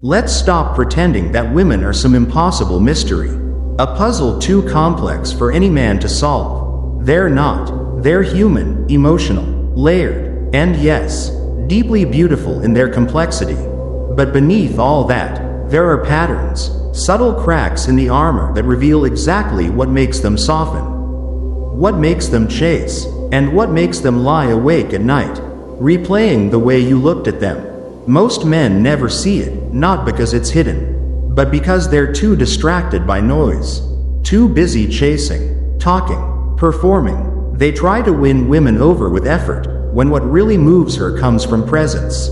Let's stop pretending that women are some impossible mystery, a puzzle too complex for any man to solve. They're not. They're human, emotional, layered, and yes, deeply beautiful in their complexity. But beneath all that, there are patterns, subtle cracks in the armor that reveal exactly what makes them soften, what makes them chase, and what makes them lie awake at night, replaying the way you looked at them. Most men never see it, not because it's hidden, but because they're too distracted by noise, too busy chasing, talking, performing. They try to win women over with effort, when what really moves her comes from presence,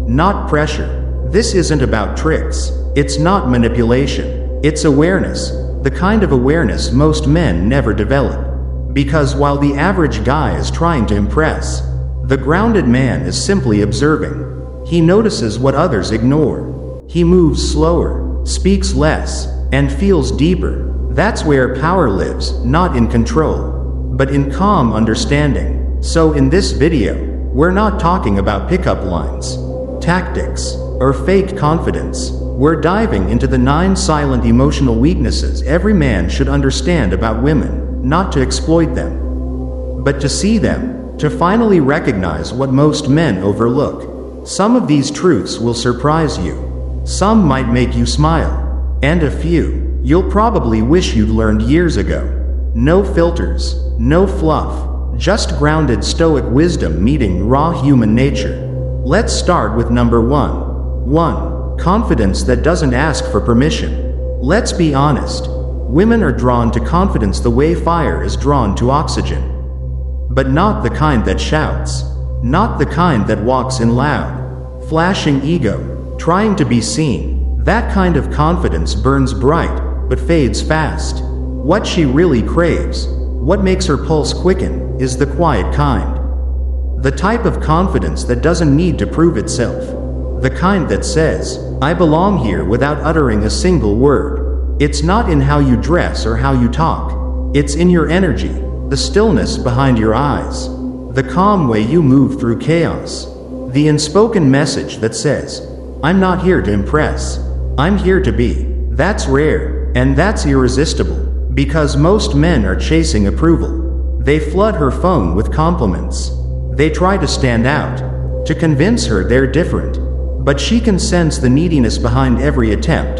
not pressure. This isn't about tricks. It's not manipulation. It's awareness, the kind of awareness most men never develop. Because while the average guy is trying to impress, the grounded man is simply observing. He notices what others ignore. He moves slower, speaks less, and feels deeper. That's where power lives, not in control, but in calm understanding. So in this video, we're not talking about pickup lines, tactics, or fake confidence. We're diving into the 9 silent emotional weaknesses every man should understand about women. Not to exploit them, but to see them, to finally recognize what most men overlook. Some of these truths will surprise you. Some might make you smile. And a few, you'll probably wish you'd learned years ago. No filters, no fluff, just grounded Stoic wisdom meeting raw human nature. Let's start with number 1. 1. Confidence that doesn't ask for permission. Let's be honest. Women are drawn to confidence the way fire is drawn to oxygen. But not the kind that shouts. Not the kind that walks in loud, flashing ego, trying to be seen. That kind of confidence burns bright, but fades fast. What she really craves, what makes her pulse quicken, is the quiet kind. The type of confidence that doesn't need to prove itself. The kind that says, I belong here without uttering a single word. It's not in how you dress or how you talk. It's in your energy, the stillness behind your eyes, the calm way you move through chaos, the unspoken message that says, I'm not here to impress, I'm here to be. That's rare, and that's irresistible, because most men are chasing approval. They flood her phone with compliments. They try to stand out, to convince her they're different. But she can sense the neediness behind every attempt.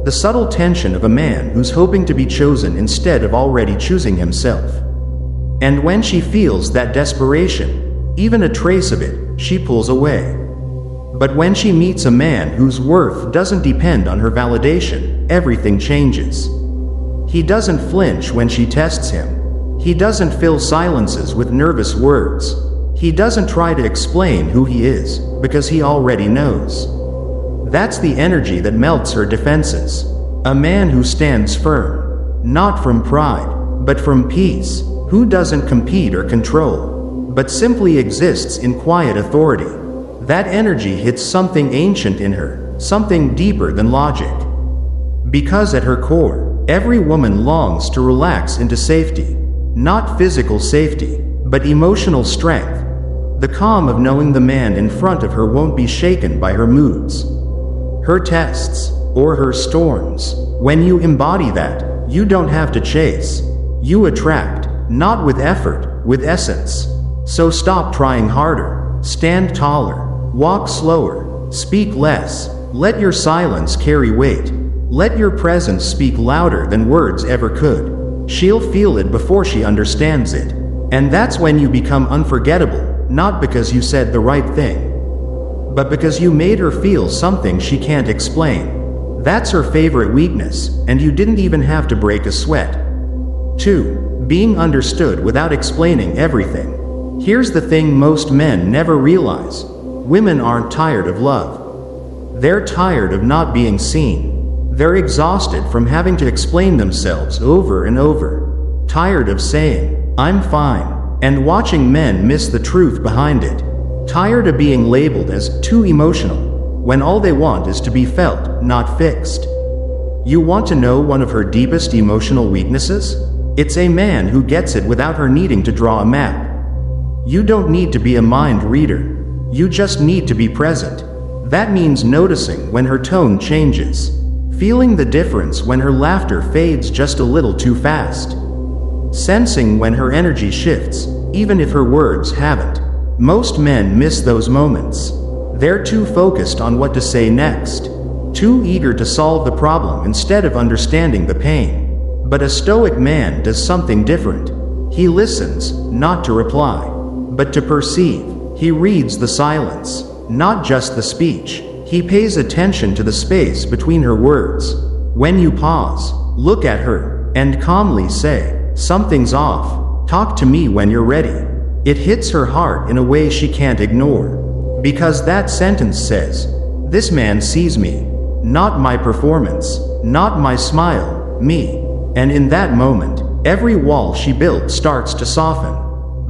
The subtle tension of a man who's hoping to be chosen instead of already choosing himself. And when she feels that desperation, even a trace of it, she pulls away. But when she meets a man whose worth doesn't depend on her validation, everything changes. He doesn't flinch when she tests him. He doesn't fill silences with nervous words. He doesn't try to explain who he is, because he already knows. That's the energy that melts her defenses. A man who stands firm, not from pride, but from peace, who doesn't compete or control, but simply exists in quiet authority. That energy hits something ancient in her, something deeper than logic. Because at her core, every woman longs to relax into safety. Not physical safety, but emotional strength. The calm of knowing the man in front of her won't be shaken by her moods, her tests, or her storms. When you embody that, you don't have to chase. You attract, not with effort, with essence. So stop trying harder, stand taller, walk slower, speak less, let your silence carry weight. Let your presence speak louder than words ever could. She'll feel it before she understands it. And that's when you become unforgettable, not because you said the right thing, but because you made her feel something she can't explain. That's her favorite weakness, and you didn't even have to break a sweat. 2. Being understood without explaining everything. Here's the thing most men never realize. Women aren't tired of love. They're tired of not being seen. They're exhausted from having to explain themselves over and over. Tired of saying, I'm fine, and watching men miss the truth behind it. Tired of being labeled as too emotional, when all they want is to be felt, not fixed. You want to know one of her deepest emotional weaknesses? It's a man who gets it without her needing to draw a map. You don't need to be a mind reader. You just need to be present. That means noticing when her tone changes, feeling the difference when her laughter fades just a little too fast, sensing when her energy shifts, even if her words haven't. Most men miss those moments. They're too focused on what to say next, too eager to solve the problem instead of understanding the pain. But a Stoic man does something different. He listens, not to reply, but to perceive. He reads the silence, not just the speech. He pays attention to the space between her words. When you pause, look at her, and calmly say, "Something's off. Talk to me when you're ready." It hits her heart in a way she can't ignore. Because that sentence says, "This man sees me. Not my performance, not my smile, me." And in that moment, every wall she built starts to soften.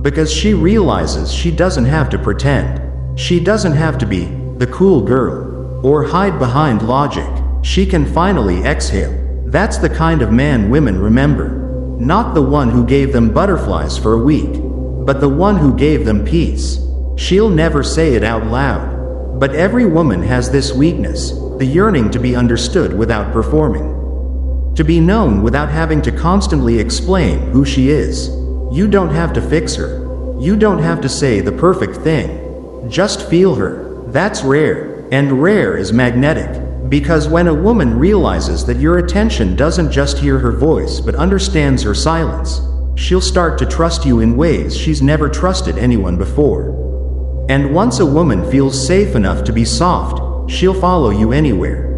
Because she realizes she doesn't have to pretend. She doesn't have to be the cool girl, or hide behind logic. She can finally exhale. That's the kind of man women remember. Not the one who gave them butterflies for a week, but the one who gave them peace. She'll never say it out loud. But every woman has this weakness, the yearning to be understood without performing. To be known without having to constantly explain who she is. You don't have to fix her. You don't have to say the perfect thing. Just feel her. That's rare. And rare is magnetic. Because when a woman realizes that your attention doesn't just hear her voice but understands her silence, she'll start to trust you in ways she's never trusted anyone before. And once a woman feels safe enough to be soft, she'll follow you anywhere.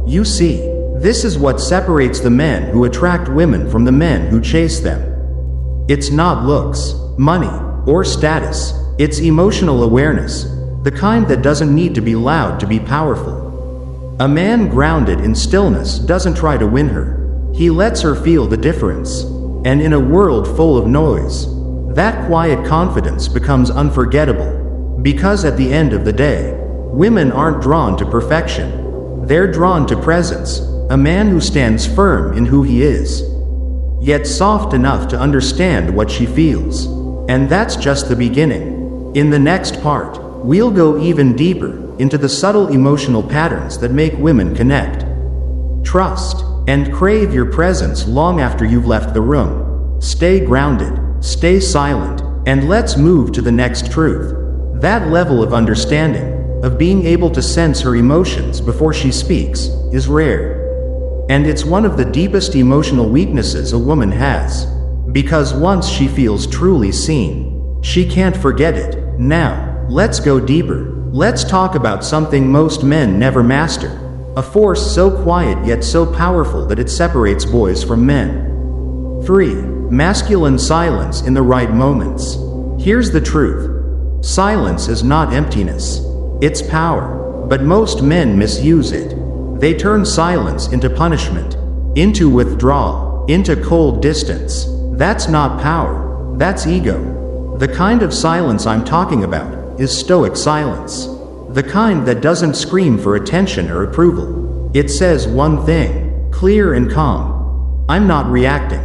You see, this is what separates the men who attract women from the men who chase them. It's not looks, money, or status. It's emotional awareness, the kind that doesn't need to be loud to be powerful. A man grounded in stillness doesn't try to win her. He lets her feel the difference. And in a world full of noise, that quiet confidence becomes unforgettable. Because at the end of the day, women aren't drawn to perfection. They're drawn to presence, a man who stands firm in who he is, yet soft enough to understand what she feels. And that's just the beginning. In the next part, we'll go even deeper into the subtle emotional patterns that make women connect, trust, and crave your presence long after you've left the room. Stay grounded, stay silent, and let's move to the next truth. That level of understanding, of being able to sense her emotions before she speaks, is rare. And it's one of the deepest emotional weaknesses a woman has. Because once she feels truly seen, she can't forget it. Now, let's go deeper. Let's talk about something most men never master. A force so quiet yet so powerful that it separates boys from men. 3. Masculine silence in the right moments. Here's the truth. Silence is not emptiness. It's power. But most men misuse it. They turn silence into punishment, into withdrawal, into cold distance. That's not power. That's ego. The kind of silence I'm talking about is Stoic silence. The kind that doesn't scream for attention or approval. It says one thing, clear and calm. I'm not reacting.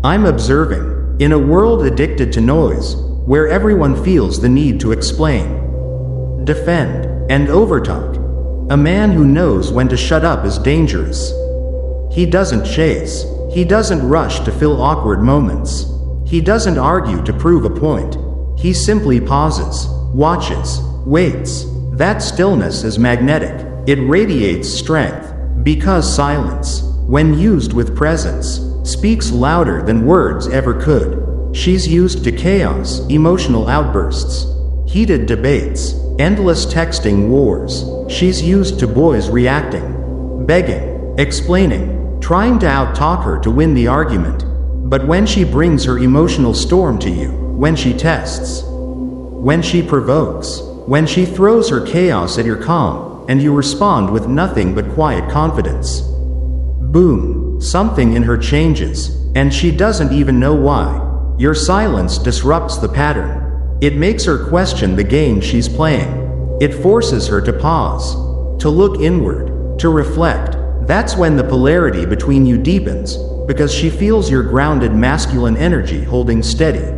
I'm observing. In a world addicted to noise, where everyone feels the need to explain, defend, and overtalk, a man who knows when to shut up is dangerous. He doesn't chase. He doesn't rush to fill awkward moments. He doesn't argue to prove a point. He simply pauses, watches, waits. That stillness is magnetic. It radiates strength. Because silence, when used with presence, speaks louder than words ever could. She's used to chaos, emotional outbursts, heated debates, endless texting wars. She's used to boys reacting, begging, explaining, trying to out-talk her to win the argument. But when she brings her emotional storm to you, when she tests, when she provokes, when she throws her chaos at your calm, and you respond with nothing but quiet confidence, boom, something in her changes, and she doesn't even know why. Your silence disrupts the pattern. It makes her question the game she's playing. It forces her to pause, to look inward, to reflect. That's when the polarity between you deepens, because she feels your grounded masculine energy holding steady,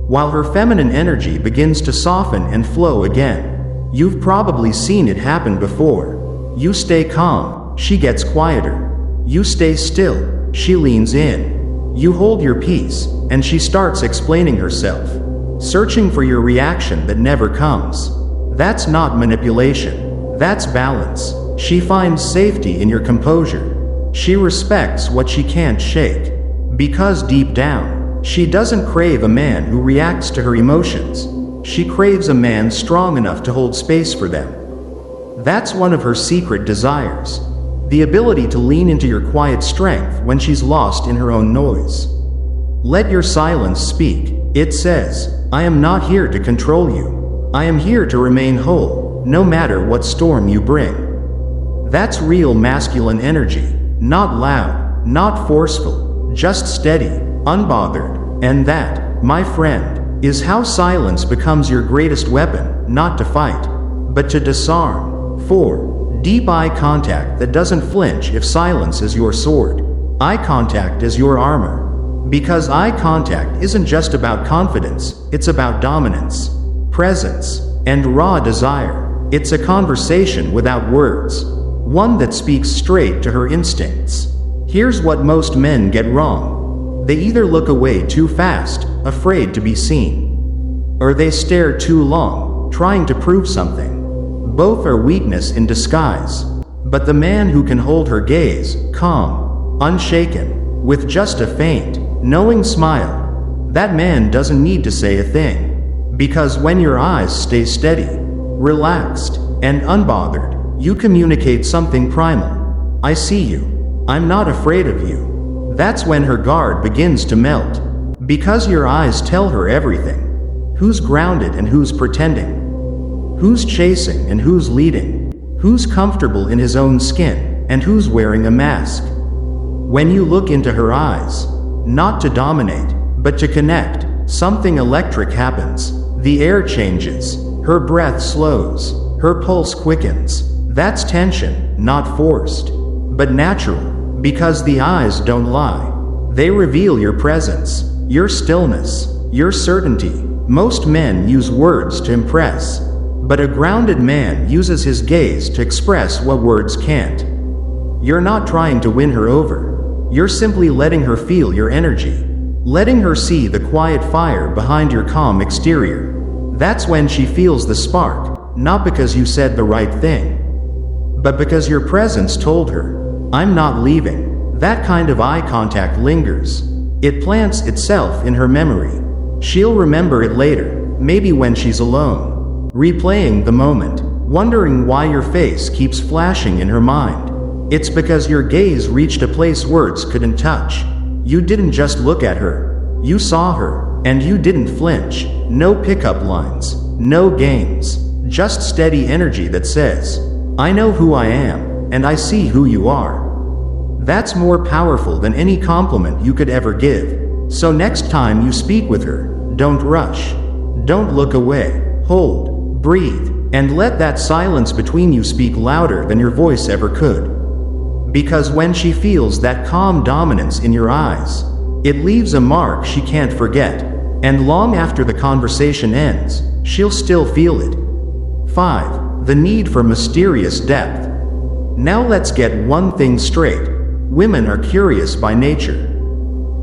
while her feminine energy begins to soften and flow again. You've probably seen it happen before. You stay calm, she gets quieter. You stay still, she leans in. You hold your peace, and she starts explaining herself, searching for your reaction that never comes. That's not manipulation. That's balance. She finds safety in your composure. She respects what she can't shake. Because deep down, she doesn't crave a man who reacts to her emotions. She craves a man strong enough to hold space for them. That's one of her secret desires. The ability to lean into your quiet strength when she's lost in her own noise. Let your silence speak. It says, I am not here to control you. I am here to remain whole, no matter what storm you bring. That's real masculine energy. Not loud, not forceful, just steady, unbothered. And that, my friend, is how silence becomes your greatest weapon, not to fight, but to disarm. 4. Deep eye contact that doesn't flinch if silence is your sword. Eye contact is your armor. Because eye contact isn't just about confidence, it's about dominance, presence, and raw desire. It's a conversation without words. One that speaks straight to her instincts. Here's what most men get wrong. They either look away too fast, afraid to be seen, or they stare too long, trying to prove something. Both are weakness in disguise. But the man who can hold her gaze, calm, unshaken, with just a faint, knowing smile, that man doesn't need to say a thing. Because when your eyes stay steady, relaxed, and unbothered, you communicate something primal. I see you. I'm not afraid of you. That's when her guard begins to melt. Because your eyes tell her everything. Who's grounded and who's pretending. Who's chasing and who's leading. Who's comfortable in his own skin and who's wearing a mask. When you look into her eyes, not to dominate, but to connect, something electric happens. The air changes. Her breath slows. Her pulse quickens. That's tension, not forced, but natural, because the eyes don't lie. They reveal your presence, your stillness, your certainty. Most men use words to impress, but a grounded man uses his gaze to express what words can't. You're not trying to win her over. You're simply letting her feel your energy, letting her see the quiet fire behind your calm exterior. That's when she feels the spark, not because you said the right thing, but because your presence told her, I'm not leaving. That kind of eye contact lingers. It plants itself in her memory. She'll remember it later, maybe when she's alone, replaying the moment, wondering why your face keeps flashing in her mind. It's because your gaze reached a place words couldn't touch. You didn't just look at her. You saw her, and you didn't flinch. No pickup lines, no games, just steady energy that says, I know who I am, and I see who you are. That's more powerful than any compliment you could ever give. So next time you speak with her, don't rush. Don't look away. Hold, breathe, and let that silence between you speak louder than your voice ever could. Because when she feels that calm dominance in your eyes, it leaves a mark she can't forget, and long after the conversation ends, she'll still feel it. 5. The need for mysterious depth. Now let's get one thing straight. Women are curious by nature.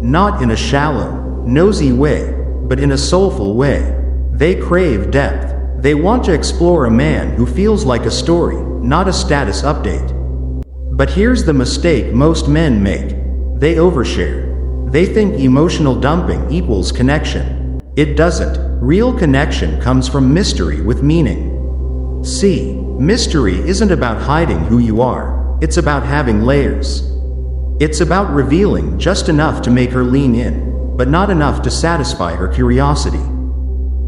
Not in a shallow, nosy way, but in a soulful way. They crave depth. They want to explore a man who feels like a story, not a status update. But here's the mistake most men make. They overshare. They think emotional dumping equals connection. It doesn't. Real connection comes from mystery with meaning. See, mystery isn't about hiding who you are, it's about having layers. It's about revealing just enough to make her lean in, but not enough to satisfy her curiosity.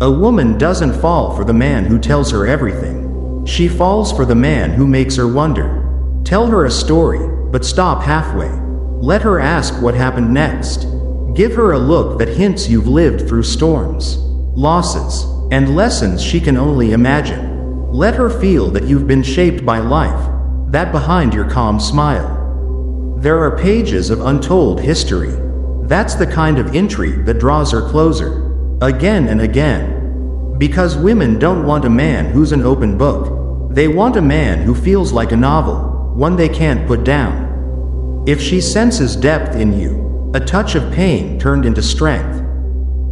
A woman doesn't fall for the man who tells her everything. She falls for the man who makes her wonder. Tell her a story, but stop halfway. Let her ask what happened next. Give her a look that hints you've lived through storms, losses, and lessons she can only imagine. Let her feel that you've been shaped by life, that behind your calm smile, there are pages of untold history. That's the kind of intrigue that draws her closer, again and again. Because women don't want a man who's an open book. They want a man who feels like a novel, one they can't put down. If she senses depth in you, a touch of pain turned into strength,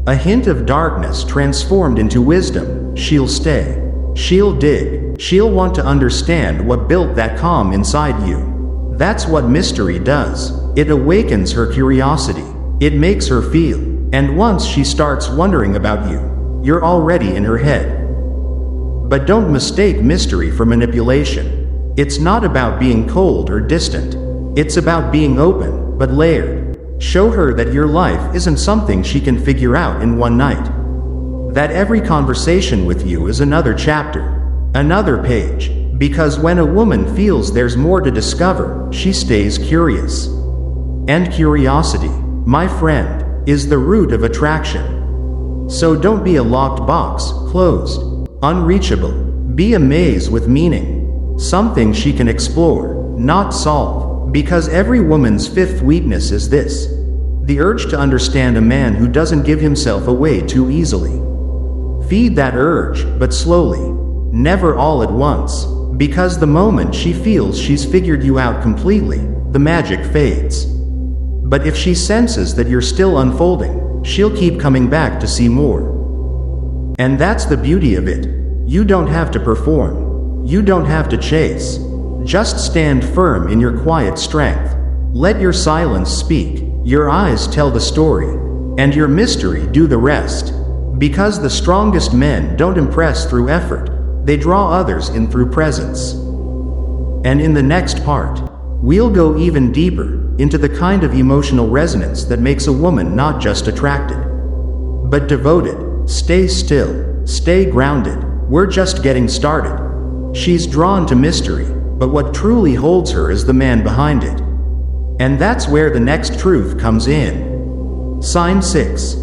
a hint of darkness transformed into wisdom, she'll stay. She'll dig. She'll want to understand what built that calm inside you. That's what mystery does. It awakens her curiosity. It makes her feel. And once she starts wondering about you, you're already in her head. But don't mistake mystery for manipulation. It's not about being cold or distant. It's about being open, but layered. Show her that your life isn't something she can figure out in one night. That every conversation with you is another chapter, another page. Because when a woman feels there's more to discover, she stays curious. And curiosity, my friend, is the root of attraction. So don't be a locked box, closed, unreachable. Be a maze with meaning. Something she can explore, not solve. Because every woman's fifth weakness is this: the urge to understand a man who doesn't give himself away too easily. Feed that urge, but slowly. Never all at once. Because the moment she feels she's figured you out completely, the magic fades. But if she senses that you're still unfolding, she'll keep coming back to see more. And that's the beauty of it. You don't have to perform. You don't have to chase. Just stand firm in your quiet strength. Let your silence speak, your eyes tell the story, and your mystery do the rest. Because the strongest men don't impress through effort, they draw others in through presence. And in the next part, we'll go even deeper into the kind of emotional resonance that makes a woman not just attracted, but devoted. Stay still, stay grounded. We're just getting started. She's drawn to mystery, but what truly holds her is the man behind it. And that's where the next truth comes in. Sign 6.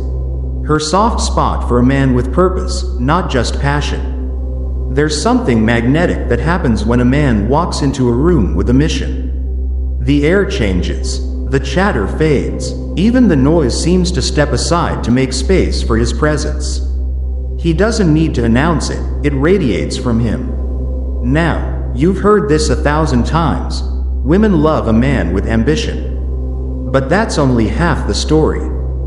Her soft spot for a man with purpose, not just passion. There's something magnetic that happens when a man walks into a room with a mission. The air changes, the chatter fades, even the noise seems to step aside to make space for his presence. He doesn't need to announce it, it radiates from him. Now, you've heard this 1,000 times. Women love a man with ambition. But that's only half the story.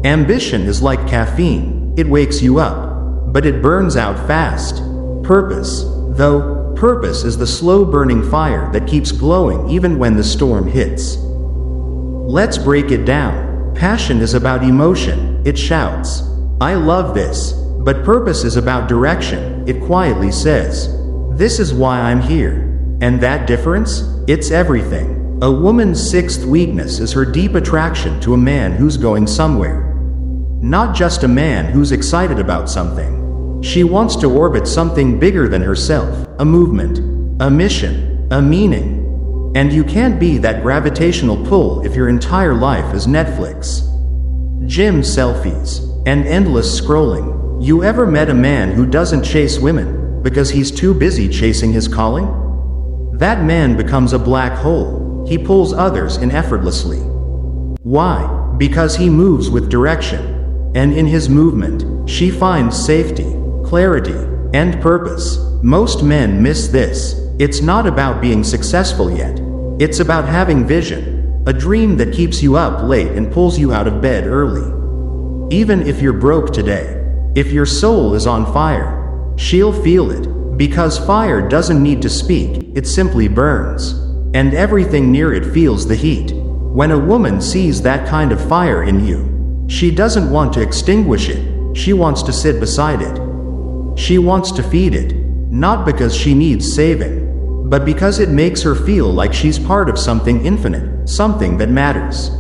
Ambition is like caffeine. It wakes you up, but it burns out fast. Purpose, though, purpose is the slow-burning fire that keeps glowing even when the storm hits. Let's break it down. Passion is about emotion. It shouts, "I love this." But purpose is about direction. It quietly says, "This is why I'm here." And that difference? It's everything. A woman's sixth weakness is her deep attraction to a man who's going somewhere. Not just a man who's excited about something. She wants to orbit something bigger than herself, a movement, a mission, a meaning. And you can't be that gravitational pull if your entire life is Netflix, gym selfies, and endless scrolling. You ever met a man who doesn't chase women because he's too busy chasing his calling? That man becomes a black hole. He pulls others in effortlessly. Why? Because he moves with direction. And in his movement, she finds safety, clarity, and purpose. Most men miss this. It's not about being successful yet. It's about having vision, a dream that keeps you up late and pulls you out of bed early. Even if you're broke today, if your soul is on fire, she'll feel it. Because fire doesn't need to speak, it simply burns. And everything near it feels the heat. When a woman sees that kind of fire in you, she doesn't want to extinguish it, she wants to sit beside it. She wants to feed it, not because she needs saving, but because it makes her feel like she's part of something infinite, something that matters.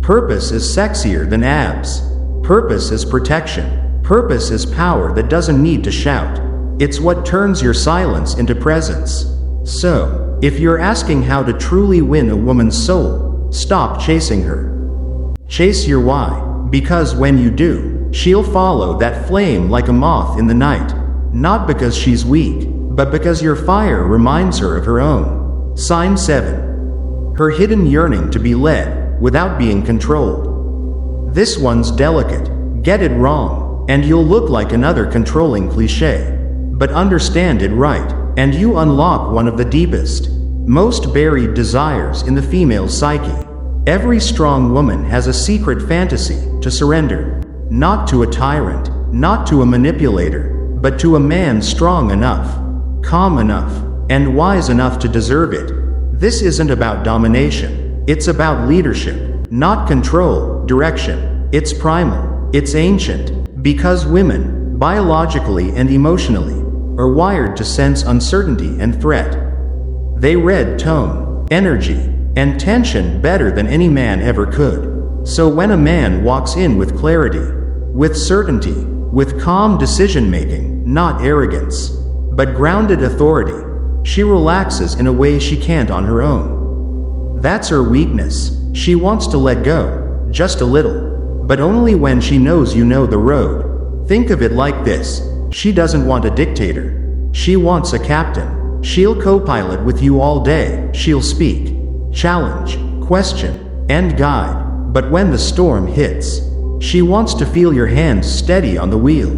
Purpose is sexier than abs. Purpose is protection. Purpose is power that doesn't need to shout. It's what turns your silence into presence. So, if you're asking how to truly win a woman's soul, stop chasing her. Chase your why, because when you do, she'll follow that flame like a moth in the night. Not because she's weak, but because your fire reminds her of her own. Sign 7. Her hidden yearning to be led, without being controlled. This one's delicate. Get it wrong. and you'll look like another controlling cliché. But understand it right, and you unlock one of the deepest, most buried desires in the female psyche. Every strong woman has a secret fantasy to surrender. Not to a tyrant, not to a manipulator, but to a man strong enough, calm enough, and wise enough to deserve it. This isn't about domination. It's about leadership, not control, direction. It's primal, it's ancient, because women, biologically and emotionally, are wired to sense uncertainty and threat. They read tone, energy, and tension better than any man ever could. So when a man walks in with clarity, with certainty, with calm decision-making, not arrogance, but grounded authority, she relaxes in a way she can't on her own. That's her weakness. She wants to let go, just a little, but only when she knows you know the road. Think of it like this. She doesn't want a dictator. She wants a captain. She'll co-pilot with you all day. She'll speak, challenge, question, and guide. But when the storm hits, she wants to feel your hands steady on the wheel.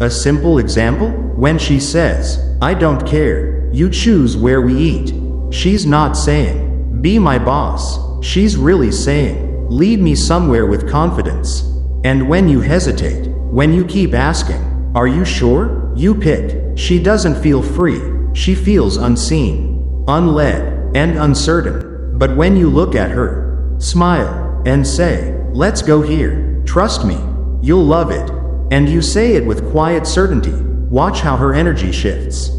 A simple example? When she says, "I don't care, you choose where we eat," she's not saying, "Be my boss." She's really saying, "Lead me somewhere with confidence." And when you hesitate, when you keep asking, "Are you sure?" you pick. She doesn't feel free. She feels unseen, unled, and uncertain. But when you look at her, smile, and say, "Let's go here. Trust me. You'll love it." And you say it with quiet certainty, watch how her energy shifts.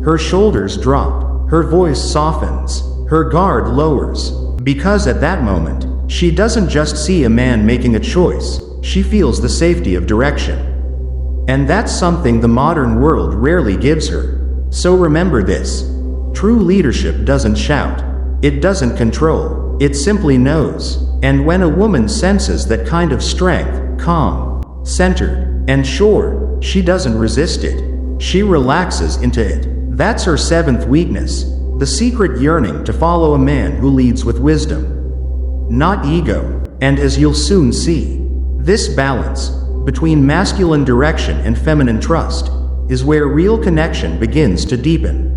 Her shoulders drop, her voice softens, her guard lowers. Because at that moment, she doesn't just see a man making a choice, she feels the safety of direction. And that's something the modern world rarely gives her. So remember this. True leadership doesn't shout. It doesn't control. It simply knows. And when a woman senses that kind of strength, calm, centered, and sure, she doesn't resist it. She relaxes into it. That's her seventh weakness, the secret yearning to follow a man who leads with wisdom, not ego. And as you'll soon see, this balance between masculine direction and feminine trust is where real connection begins to deepen.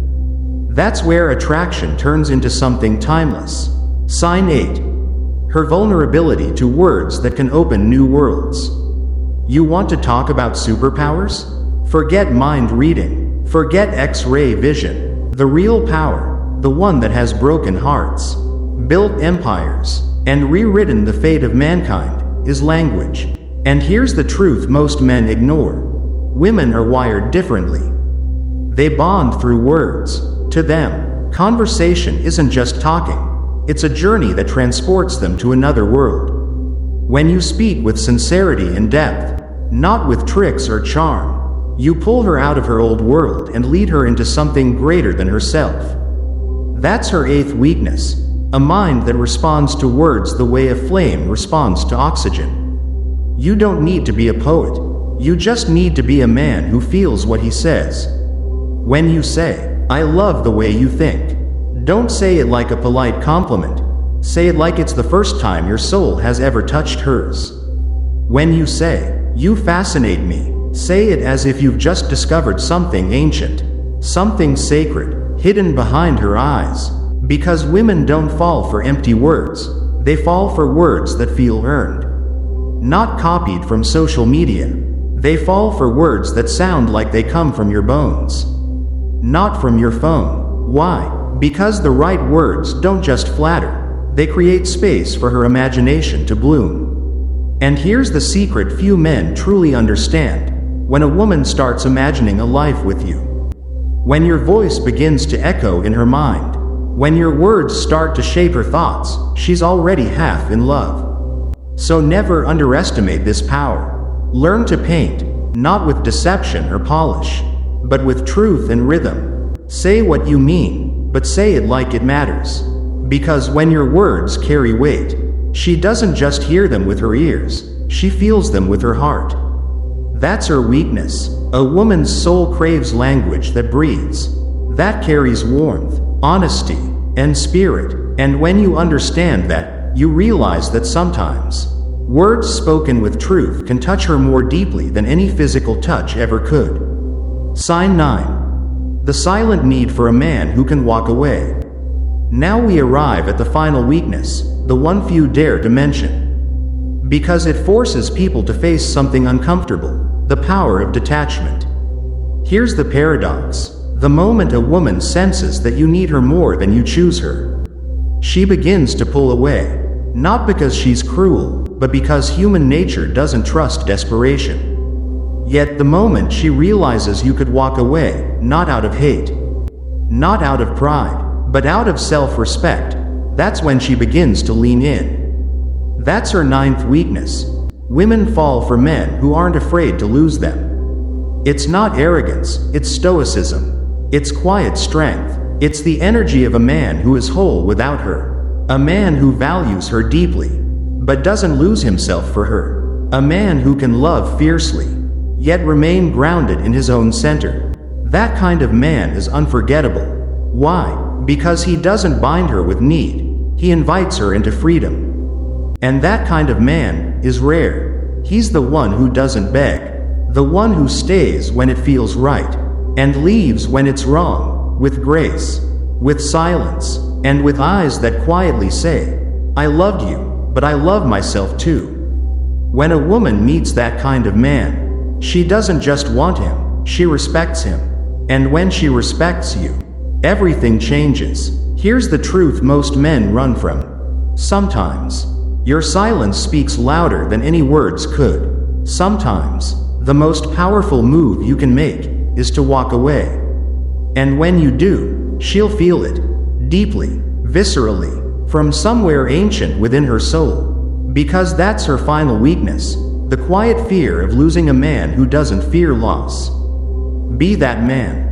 That's where attraction turns into something timeless. Sign 8. Her vulnerability to words that can open new worlds. You want to talk about superpowers? Forget mind reading. Forget X-ray vision. The real power, the one that has broken hearts, built empires, and rewritten the fate of mankind, is language. And here's the truth most men ignore. Women are wired differently. They bond through words. To them, conversation isn't just talking. It's a journey that transports them to another world. When you speak with sincerity and depth, not with tricks or charm, you pull her out of her old world and lead her into something greater than herself. That's her eighth weakness, a mind that responds to words the way a flame responds to oxygen. You don't need to be a poet. You just need to be a man who feels what he says. When you say, "I love the way you think," don't say it like a polite compliment. Say it like it's the first time your soul has ever touched hers. When you say, "You fascinate me," say it as if you've just discovered something ancient, something sacred, hidden behind her eyes. Because women don't fall for empty words. They fall for words that feel earned. Not copied from social media. They fall for words that sound like they come from your bones. Not from your phone. Why? Because the right words don't just flatter. They create space for her imagination to bloom. And here's the secret few men truly understand. When a woman starts imagining a life with you, when your voice begins to echo in her mind, when your words start to shape her thoughts, she's already half in love. So never underestimate this power. Learn to paint, not with deception or polish, but with truth and rhythm. Say what you mean, but say it like it matters. Because when your words carry weight, she doesn't just hear them with her ears, she feels them with her heart. That's her weakness. A woman's soul craves language that breathes, that carries warmth, honesty, and spirit. And when you understand that, you realize that sometimes Words spoken with truth can touch her more deeply than any physical touch ever could. Sign 9. The silent need for a man who can walk away. Now we arrive at the final weakness, the one few dare to mention. Because it forces people to face something uncomfortable, the power of detachment. Here's the paradox. The moment a woman senses that you need her more than you choose her, she begins to pull away. Not because she's cruel, but because human nature doesn't trust desperation. Yet the moment she realizes you could walk away, not out of hate, not out of pride, but out of self-respect, that's when she begins to lean in. That's her 9th weakness. Women fall for men who aren't afraid to lose them. It's not arrogance, it's stoicism. It's quiet strength. It's the energy of a man who is whole without her. A man who values her deeply, but doesn't lose himself for her. A man who can love fiercely, yet remain grounded in his own center. That kind of man is unforgettable. Why? Because he doesn't bind her with need. He invites her into freedom. And that kind of man is rare. He's the one who doesn't beg. The one who stays when it feels right, and leaves when it's wrong, with grace, with silence, and with eyes that quietly say, I loved you, but I love myself too. When a woman meets that kind of man, she doesn't just want him, she respects him. And when she respects you, everything changes. Here's the truth most men run from. Sometimes, your silence speaks louder than any words could. Sometimes, the most powerful move you can make is to walk away. And when you do, she'll feel it. Deeply, viscerally, from somewhere ancient within her soul. Because that's her final weakness, the quiet fear of losing a man who doesn't fear loss. Be that man.